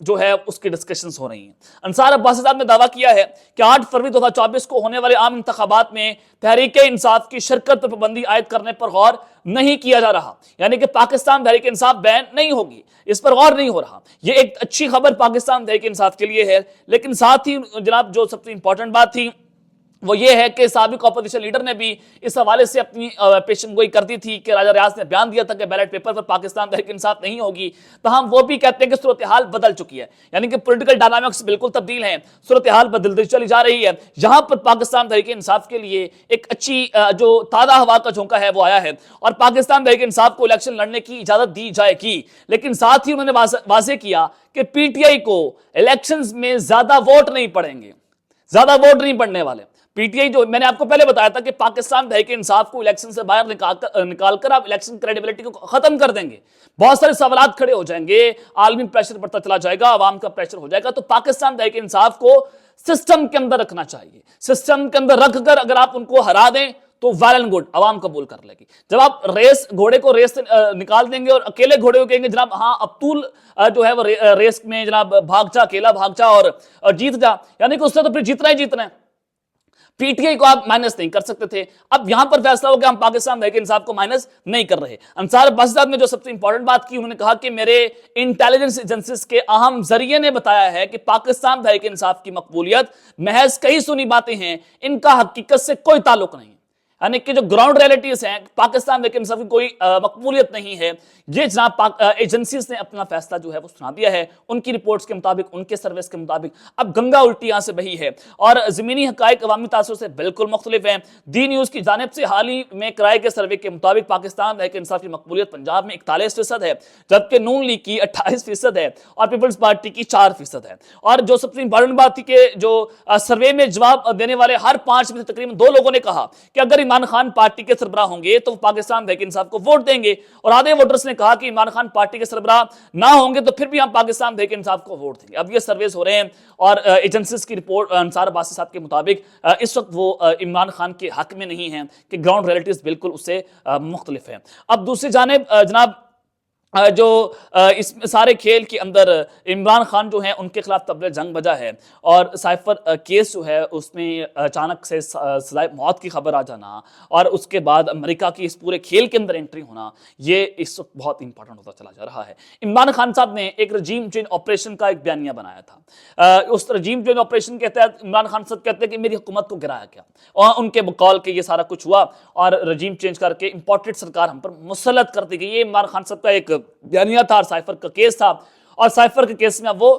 جو ہے اس کی ڈسکشنز ہو رہی ہیں۔ انصار عباسی صاحب نے دعویٰ کیا ہے کہ 8 فروری 2024 کو ہونے والے عام انتخابات میں تحریک انصاف کی شرکت پر پابندی عائد کرنے پر غور نہیں کیا جا رہا، یعنی کہ پاکستان تحریک انصاف بین نہیں ہوگی، اس پر غور نہیں ہو رہا۔ یہ ایک اچھی خبر پاکستان تحریک انصاف کے لیے ہے، لیکن ساتھ ہی جناب جو سب سے امپورٹنٹ بات تھی وہ یہ ہے کہ سابق اپوزیشن لیڈر نے بھی اس حوالے سے اپنی پیشن گوئی کر دی تھی کہ راجہ ریاض نے بیان دیا تھا کہ بیلٹ پیپر پر پاکستان تحریک انصاف نہیں ہوگی، تاہم وہ بھی کہتے ہیں کہ صورتحال بدل چکی ہے، یعنی کہ پولیٹیکل ڈائنامکس بالکل تبدیل ہیں، صورتحال بدلتی چلی جا رہی ہے۔ یہاں پر پاکستان تحریک انصاف کے لیے ایک اچھی جو تازہ ہوا کا جھونکا ہے وہ آیا ہے، اور پاکستان تحریک انصاف کو الیکشن لڑنے کی اجازت دی جائے گی، لیکن ساتھ ہی انہوں نے واضح کیا کہ پی ٹی آئی کو الیکشنز میں زیادہ ووٹ نہیں پڑیں گے، زیادہ ووٹ نہیں پڑنے والے۔ پی ٹی آئی جو میں نے آپ کو پہلے بتایا تھا کہ پاکستان تحریک انصاف کو الیکشن سے باہر نکال کر آپ الیکشن کریڈیبلٹی کو ختم کر دیں گے، بہت سارے سوالات کھڑے ہو جائیں گے، عالمی پریشر بڑھتا چلا جائے گا، عوام کا پریشر ہو جائے گا، تو پاکستان تحریک انصاف کو سسٹم کے اندر رکھنا چاہیے۔ سسٹم کے اندر رکھ کر اگر آپ ان کو ہرا دیں تو ویل اینڈ گڈ، عوام قبول کر لے گی۔ جب آپ گھوڑے کو ریس سے نکال دیں گے اور اکیلے گھوڑے کو کہیں گے جناب ہاں اب طول جو ہے وہ ریس میں جناب بھاگ جا، اکیلا بھاگ جا اور جیت جا، یعنی کہ اس سے تو پھر جیتنا ہی جیتنا ہے۔ پی ٹی آئی کو آپ مائنس نہیں کر سکتے تھے، اب یہاں پر فیصلہ ہو کہ ہم پاکستان تحریک انصاف کو مائنس نہیں کر رہے۔ انصار عباسی صاحب نے جو سب سے امپورٹنٹ بات کی، انہوں نے کہا کہ میرے انٹیلیجنس ایجنسیز کے اہم ذریعے نے بتایا ہے کہ پاکستان تحریک انصاف کی مقبولیت محض کئی سنی باتیں ہیں، ان کا حقیقت سے کوئی تعلق نہیں ہے، یعنی کہ جو گراؤنڈ ریئلٹیز ہیں پاکستان تحریک انصاف کی کوئی مقبولیت نہیں ہے۔ یہ جناب ایجنسیز نے اپنا فیصلہ جو ہے وہ سنا دیا ہے، ان کی رپورٹس کے مطابق، ان کے سرویس کے مطابق۔ اب گنگا الٹی یہاں سے بہی ہے اور زمینی حقائق عوامی تاثر سے بالکل مختلف ہیں۔ دی نیوز کی جانب سے حال ہی میں کرائے گئے سروے کے مطابق پاکستان تحریک انصاف کی مقبولیت پنجاب میں 41% ہے، جبکہ نون لیگ کی 28% ہے اور پیپلز پارٹی کی 4% ہے۔ اور جو سب سے امپورٹنٹ بات تھی کہ جو سروے میں جواب دینے والے ہر 5 میں سے تقریباً 2 لوگوں نے کہا کہ اگر عمران خان پارٹی کے سربراہ ہوں گے تو وہ پاکستان تحریک انصاف کو ووٹ دیں گے، اور آدھے ووٹرز نے کہا کہ عمران خان پارٹی کے سربراہ نہ ہوں گے تو پھر بھی ہم پاکستان تحریک انصاف کو ووٹ دیں گے۔ اب یہ سرویز ہو رہے ہیں اور ایجنسیز کی رپورٹ انصار عباسی صاحب کے مطابق اس وقت وہ عمران خان کے حق میں نہیں ہیں، کہ گراؤنڈ ریئلٹیز بالکل اس سے مختلف ہیں۔ اب دوسری جانب جناب جو اس سارے کھیل کے اندر عمران خان جو ہیں ان کے خلاف طبل جنگ بجا ہے، اور سائفر کیس جو ہے اس میں اچانک سے سزائے موت کی خبر آ جانا اور اس کے بعد امریکہ کی اس پورے کھیل کے اندر انٹری ہونا، یہ اس وقت بہت امپورٹنٹ ہوتا چلا جا رہا ہے۔ عمران خان صاحب نے ایک رجیم چینج آپریشن کا ایک بیانیہ بنایا تھا، اس رجیم چینج آپریشن کے تحت عمران خان صاحب کہتے ہیں کہ میری حکومت کو گرایا گیا، اور ان کے بقول کے یہ سارا کچھ ہوا اور رجیم چینج کر کے امپورٹنٹ سرکار ہم پر مسلط کر دی گئی۔ یہ عمران خان صاحب کا ایک بیانیہ تھا اور سائفر کا کیس تھا، اور سائفر کے کیس میں وہ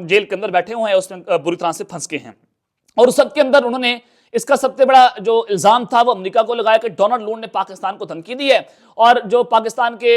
جیل کے اندر بیٹھے ہوئے ہیں، اس میں بری طرح سے پھنس گئے ہیں، اور اس سب کے اندر انہوں نے اس کا سب سے بڑا جو الزام تھا وہ امریکہ کو لگایا کہ ڈونلڈ لون نے پاکستان کو دھمکی دی ہے، اور جو پاکستان کے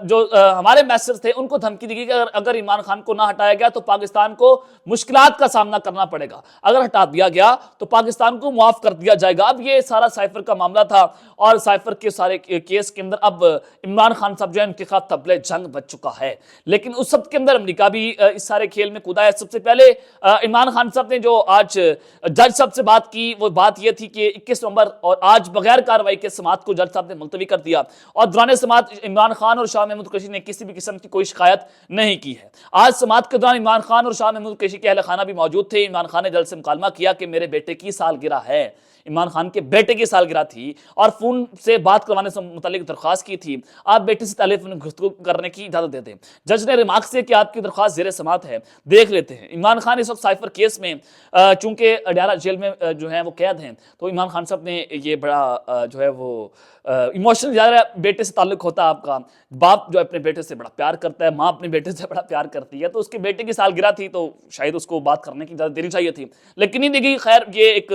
جو ہمارے میسرز تھے ان کو دھمکی دی گئی کہ اگر عمران خان کو نہ ہٹایا گیا تو پاکستان کو مشکلات کا سامنا کرنا پڑے گا، اگر ہٹا دیا گیا تو پاکستان کو معاف کر دیا جائے گا۔ اب یہ سارا سائفر کا معاملہ تھا، اور سائفر کے سارے کیس کے اندر اب عمران خان صاحب جو ہے ان کے خلاف طبل جنگ بج چکا ہے، لیکن اس سب کے اندر امریکہ بھی اس سارے کھیل میں کودا ہے۔ سب سے پہلے عمران خان صاحب نے جو آج جج صاحب سے بات کی وہ بات یہ تھی کہ 21 نومبر اور آج بغیر کارروائی کے سماعت کو جج صاحب نے ملتوی کر دیا، اور دوران سماعت عمران خان اور شاہ محمود قریشی نے کسی بھی قسم کی کوئی شکایت نہیں کی ہے۔ آج سماعت کے دوران عمران خان اور شاہ محمود قریشی کے اہل خانہ بھی موجود تھے۔ عمران خان نے جج سے مکالمہ کیا کہ میرے بیٹے کی سالگرہ ہے، عمران خان کے بیٹے کی سالگرہ تھی اور فون سے بات کروانے سے متعلق درخواست کی تھی، آپ بیٹے سے ٹیلیفون گفتگو کرنے کی اجازت دے دیں۔ جج نے ریمارک سے کہ آپ کی درخواست زیر سماعت ہے، دیکھ لیتے ہیں۔ عمران خان اس وقت سائفر کیس میں چونکہ اڈیالہ جیل میں جو ہے وہ قید ہیں، تو عمران خان صاحب نے یہ بڑا جو ہے وہ ایموشنل زیادہ بیٹے سے تعلق ہوتا ہے، آپ کا باپ جو اپنے بیٹے سے بڑا پیار کرتا ہے، ماں اپنے بیٹے سے بڑا پیار کرتی ہے، تو اس کے بیٹے کی سالگرہ تھی تو شاید اس کو بات کرنے کی اجازت دینی چاہیے تھی، لیکن نہیں دی گئی۔ خیر یہ ایک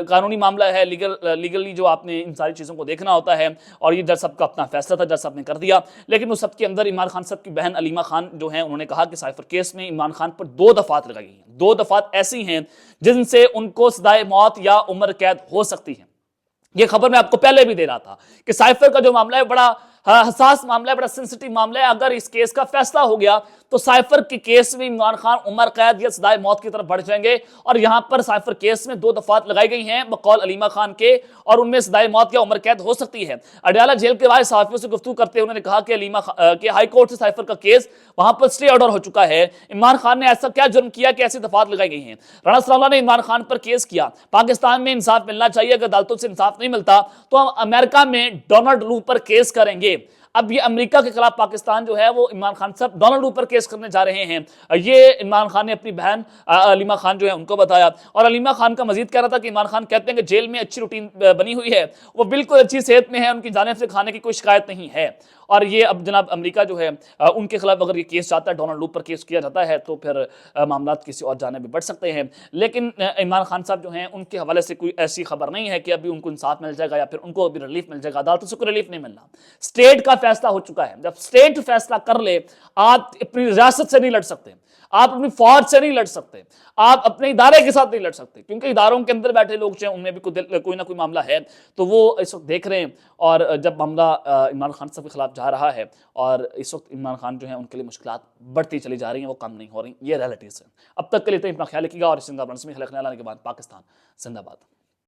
قانونی معاملہ ہے، لیگلی جو آپ نے ان ساری چیزوں کو دیکھنا ہوتا ہے، اور یہ جج صاحب کا اپنا فیصلہ تھا، جج صاحب نے کر دیا۔ لیکن اس سب کے اندر عمران خان صاحب کی بہن علیمہ خان جو ہیں انہوں نے کہا کہ سائفر کیس میں عمران خان پر 2 دفعات لگائی گئی ہیں، 2 دفعات ایسی ہیں جن سے ان کو سزائے موت یا عمر قید ہو سکتی ہے۔ یہ خبر میں آپ کو پہلے بھی دے رہا تھا کہ سائفر کا جو معاملہ ہے بڑا حساس معاملہ ہے, بڑا سینسٹیو معاملہ ہے. اگر اس کیس کا فیصلہ ہو گیا تو سائفر کے کیس میں عمران خان عمر قید یا سزائے موت کی طرف بڑھ جائیں گے. اور یہاں پر سائفر کیس میں 2 دفعات لگائی گئی ہیں بقول علیمہ خان کے, اور ان میں سزائے موت یا عمر قید ہو سکتی ہے. اڈیالہ جیل کے باہر صحافیوں سے گفتگو کرتے ہوئے انہوں نے کہا کہ کہ ہائی کورٹ سے سائفر کا کیس وہاں پر سٹے آرڈر ہو چکا ہے. عمران خان نے ایسا کیا جرم کیا کہ ایسی دفعات لگائی گئی ہیں. رانا ثناء اللہ نے عمران خان پر کیس کیا. پاکستان میں انصاف ملنا چاہیے, اگر عدالتوں سے انصاف نہیں ملتا تو ہم امریکہ میں ڈونلڈ لو پر کیس کریں گے. اب یہ امریکہ کے خلاف پاکستان جو ہے وہ عمران خان صاحب ڈونلڈ لو پر کیس کرنے جا رہے ہیں. یہ عمران خان نے اپنی بہن علیمہ خان جو ہے ان کو بتایا. اور علیمہ خان کا مزید کہہ رہا تھا کہ عمران خان کہتے ہیں کہ جیل میں اچھی روٹین بنی ہوئی ہے, وہ بالکل اچھی صحت میں ہے, ان کی جانب سے کھانے کی کوئی شکایت نہیں ہے. اور یہ اب جناب امریکہ جو ہے ان کے خلاف اگر یہ کیس چاہتا ہے, ڈونلڈ لو پر کیس کیا جاتا ہے, تو پھر معاملات کسی اور جانب بھی بڑھ سکتے ہیں. لیکن عمران خان صاحب جو ہیں ان کے حوالے سے کوئی ایسی خبر نہیں ہے کہ ابھی ان کو انصاف مل جائے گا یا پھر ان کو ابھی ریلیف مل جائے گا. عدالتوں سے کوئی ریلیف نہیں ملنا. اسٹیٹ کا فیصلہ ہو چکا ہے. جب اسٹیٹ فیصلہ کر لے, آپ اپنی ریاست سے نہیں لڑ سکتے, آپ اپنی فوج سے نہیں لڑ سکتے, آپ اپنے ادارے کے ساتھ نہیں لڑ سکتے, کیونکہ اداروں کے اندر بیٹھے لوگ جو ہیں ان میں بھی کوئی نہ کوئی معاملہ ہے. تو وہ اس وقت دیکھ رہے ہیں, اور جب معاملہ عمران خان صاحب کے خلاف جا رہا ہے اور اس وقت عمران خان جو ہیں ان کے لیے مشکلات بڑھتی چلی جا رہی ہیں, وہ کم نہیں ہو رہی. یہ ریئلٹیز ہے. اب تک کے لیے اپنا خیال رکھیے گا, اور اس میں خلق نیا لانے کے بعد پاکستان زندہ باد.